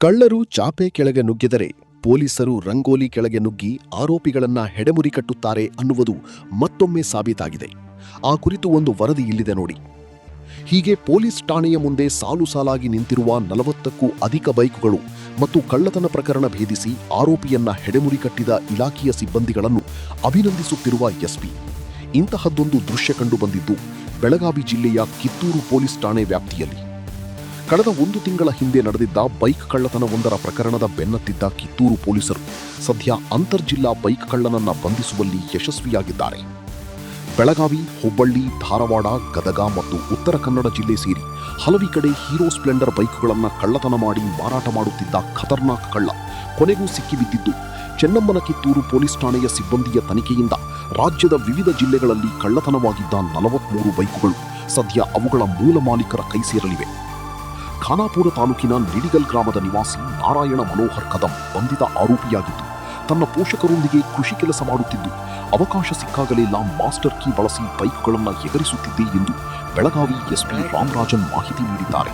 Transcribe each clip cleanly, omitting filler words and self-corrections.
ಕಳ್ಳರು ಚಾಪೆ ಕೆಳಗೆ ನುಗ್ಗಿದರೆ ಪೊಲೀಸರು ರಂಗೋಲಿ ಕೆಳಗೆ ನುಗ್ಗಿ ಆರೋಪಿಗಳನ್ನ ಹೆಡೆಮುರಿ ಕಟ್ಟುತ್ತಾರೆ ಅನ್ನುವುದು ಮತ್ತೊಮ್ಮೆ ಸಾಬೀತಾಗಿದೆ. ಆ ಕುರಿತು ಒಂದು ವರದಿ ಇಲ್ಲಿದೆ ನೋಡಿ. ಹೀಗೆ ಪೊಲೀಸ್ ಠಾಣೆಯ ಮುಂದೆ ಸಾಲು ಸಾಲಾಗಿ ನಿಂತಿರುವ 40ಕ್ಕೂ ಅಧಿಕ ಬೈಕುಗಳು ಮತ್ತು ಕಳ್ಳತನ ಪ್ರಕರಣ ಭೇದಿಸಿ ಆರೋಪಿಯನ್ನ ಹೆಡೆಮುರಿ ಕಟ್ಟಿದ ಇಲಾಖೆಯ ಸಿಬ್ಬಂದಿಗಳನ್ನು ಅಭಿನಂದಿಸುತ್ತಿರುವ ಎಸ್ಪಿ. ಇಂತಹದ್ದೊಂದು ದೃಶ್ಯ ಕಂಡು ಬಂದಿದ್ದು ಬೆಳಗಾವಿ ಜಿಲ್ಲೆಯ ಕಿತ್ತೂರು ಪೊಲೀಸ್ ಠಾಣೆ ವ್ಯಾಪ್ತಿಯಲ್ಲಿ. ಕಳೆದ 1 ತಿಂಗಳ ಹಿಂದೆ ನಡೆದಿದ್ದ ಬೈಕ್ ಕಳ್ಳತನವೊಂದರ ಪ್ರಕರಣದ ಬೆನ್ನತ್ತಿದ್ದ ಕಿತ್ತೂರು ಪೊಲೀಸರು ಸದ್ಯ ಅಂತರ್ಜಿಲ್ಲಾ ಬೈಕ್ ಕಳ್ಳನನ್ನ ಬಂಧಿಸುವಲ್ಲಿ ಯಶಸ್ವಿಯಾಗಿದ್ದಾರೆ. ಬೆಳಗಾವಿ, ಹುಬ್ಬಳ್ಳಿ, ಧಾರವಾಡ, ಗದಗ ಮತ್ತು ಉತ್ತರ ಕನ್ನಡ ಜಿಲ್ಲೆ ಸೇರಿ ಹಲವು ಕಡೆ ಹೀರೋ ಸ್ಪ್ಲೆಂಡರ್ ಬೈಕ್ಗಳನ್ನು ಕಳ್ಳತನ ಮಾಡಿ ಮಾರಾಟ ಮಾಡುತ್ತಿದ್ದ ಖತರ್ನಾಕ್ ಕಳ್ಳ ಕೊನೆಗೂ ಸಿಕ್ಕಿಬಿದ್ದಿದ್ದು ಚೆನ್ನಮ್ಮನ ಕಿತ್ತೂರು ಪೊಲೀಸ್ ಠಾಣೆಯ ಸಿಬ್ಬಂದಿಯ ತನಿಖೆಯಿಂದ ರಾಜ್ಯದ ವಿವಿಧ ಜಿಲ್ಲೆಗಳಲ್ಲಿ ಕಳ್ಳತನವಾಗಿದ್ದ 43 ಬೈಕುಗಳು ಸದ್ಯ ಅವುಗಳ ಮೂಲ ಮಾಲೀಕರ ಕೈ ಸೇರಲಿವೆ. ಖಾನಾಪುರ ತಾಲೂಕಿನ ನಿಡಿಗಲ್ ಗ್ರಾಮದ ನಿವಾಸಿ ನಾರಾಯಣ ಮನೋಹರ್ ಕದಂ ಬಂಧಿತ ಆರೋಪಿಯಾಗಿದ್ದು ತನ್ನ ಪೋಷಕರೊಂದಿಗೆ ಕೃಷಿ ಕೆಲಸ ಮಾಡುತ್ತಿದ್ದು ಅವಕಾಶ ಸಿಕ್ಕಾಗಲೆಲ್ಲ ಮಾಸ್ಟರ್ ಕೀ ಬಳಸಿ ಬೈಕ್ಗಳನ್ನು ಎಗರಿಸುತ್ತಿದ್ದೆ ಎಂದು ಬೆಳಗಾವಿ ಎಸ್ಪಿ ರಾಮರಾಜನ್ ಮಾಹಿತಿ ನೀಡಿದ್ದಾರೆ.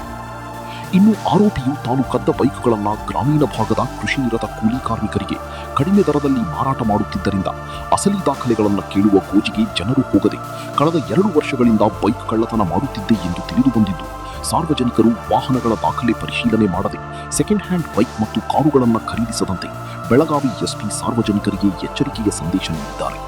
ಇನ್ನು ಆರೋಪಿಯು ತಾನು ಕದ್ದ ಬೈಕ್ಗಳನ್ನು ಗ್ರಾಮೀಣ ಭಾಗದ ಕೃಷಿ ನಿರತ ಕೂಲಿ ಕಾರ್ಮಿಕರಿಗೆ ಕಡಿಮೆ ದರದಲ್ಲಿ ಮಾರಾಟ ಮಾಡುತ್ತಿದ್ದರಿಂದ ಅಸಲಿ ದಾಖಲೆಗಳನ್ನು ಕೇಳುವ ಗೋಜಿಗೆ ಜನರು ಹೋಗದೆ ಕಳೆದ 2 ವರ್ಷಗಳಿಂದ ಬೈಕ್ ಕಳ್ಳತನ ಮಾಡುತ್ತಿದ್ದೆ ಎಂದು ತಿಳಿದು ಬಂದಿದ್ದು ಸಾರ್ವಜನಿಕರು ವಾಹನಗಳ ದಾಖಲೆ ಪರಿಶೀಲನೆ ಮಾಡದೆ ಸೆಕೆಂಡ್ ಹ್ಯಾಂಡ್ ಬೈಕ್ ಮತ್ತು ಕಾರುಗಳನ್ನು ಖರೀದಿಸದಂತೆ ಬೆಳಗಾವಿ ಎಸ್ಪಿ ಸಾರ್ವಜನಿಕರಿಗೆ ಎಚ್ಚರಿಕೆಯ ಸಂದೇಶ ನೀಡಿದ್ದಾರೆ.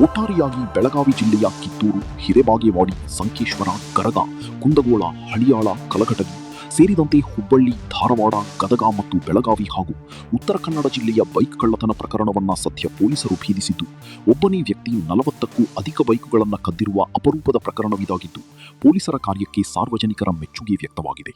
ಒಟ್ಟಾರೆಯಾಗಿ ಬೆಳಗಾವಿ ಜಿಲ್ಲೆಯ ಕಿತ್ತೂರು, ಹಿರೇಬಾಗೇವಾಡಿ, ಸಂಕೇಶ್ವರ, ಗರಗ, ಕುಂದಗೋಳ, ಹಳಿಯಾಳ, ಕಲಘಟಗಿ ಸೇರಿದಂತೆ ಹುಬ್ಬಳ್ಳಿ, ಧಾರವಾಡ, ಗದಗ ಮತ್ತು ಬೆಳಗಾವಿ ಹಾಗೂ ಉತ್ತರ ಕನ್ನಡ ಜಿಲ್ಲೆಯ ಬೈಕ್ ಕಳ್ಳತನ ಪ್ರಕರಣವನ್ನ ಸದ್ಯ ಪೊಲೀಸರು ಭೇದಿಸಿದ್ದು ಒಬ್ಬನೇ ವ್ಯಕ್ತಿ 40ಕ್ಕೂ ಅಧಿಕ ಬೈಕುಗಳನ್ನು ಕದ್ದಿರುವ ಅಪರೂಪದ ಪ್ರಕರಣವಿದಾಗಿದ್ದು ಪೊಲೀಸರ ಕಾರ್ಯಕ್ಕೆ ಸಾರ್ವಜನಿಕರ ಮೆಚ್ಚುಗೆ ವ್ಯಕ್ತವಾಗಿದೆ.